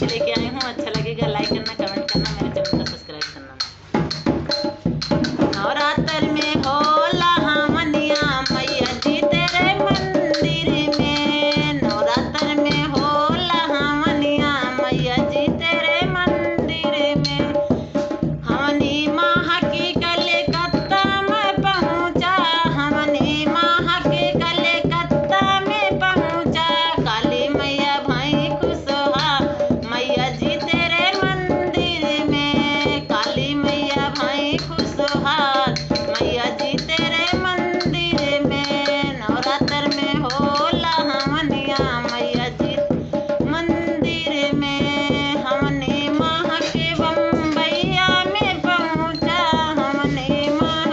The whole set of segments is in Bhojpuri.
अच्छी लेके आई हूँ। अच्छा लगेगा लाइक करना, कमेंट करना, मेरे चैनल को सब्सक्राइब करना। नवरात्र में होला हमनिया मैया जी तेरे मंदिर में, नवरात्र में होला हमनिया मैया जी तेरे मंदिर में। हमनी माँ की कलकत्ता में पहुँचा, हमनी माँ के कलकत्ता में पहुँचा। काली मैया भाई खुशहा मैया जी तेरे मंदिर में, काली मैया भाई खुशहा मैया जी तेरे मंदिर में। नवरात्र में होला हमनिया मैया जी मंदिर में। हमने माँ के बम्बैया में पहुँचा, हमने माँ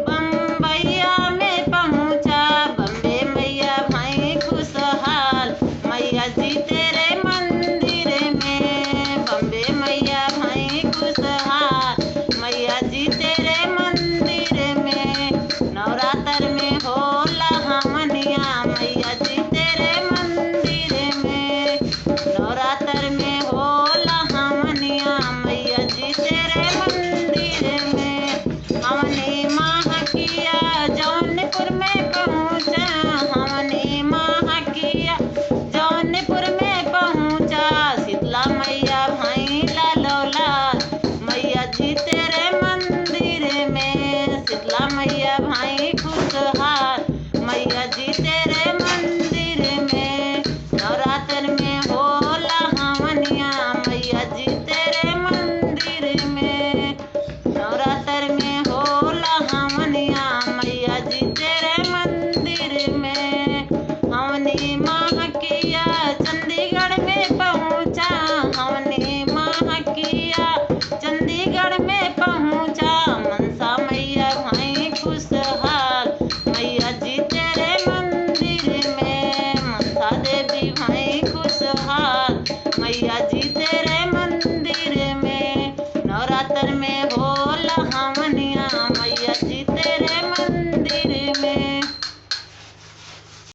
बम्बैया में पहुँचा। बम्बे मैया भाई खुशहाल मैया जी तेरे मंदिर में, बम्बे मैया भाई खुशहाल मैया जी तेरे मंदिर में। नवरात्र में होला हमनिया मैया जी तेरे मंदिर में, नवरात्र में होला हमनिया मैया जी तेरे मंदिर में। हमने माँ किया जौनपुर में पहुँचा, हमने माँ किया जौनपुर में पहुँचा। शीतला मैया भाई लालोला मैया जी तेरे मंदिर में, शीतला मैया भाई खुशहाल मैया जी तेरे मंदिर में। नवरात्र में होला हमनिया मैया जी तेरे मंदिर में, नवरात्र में होला हमनिया मैया जी तेरे मंदिर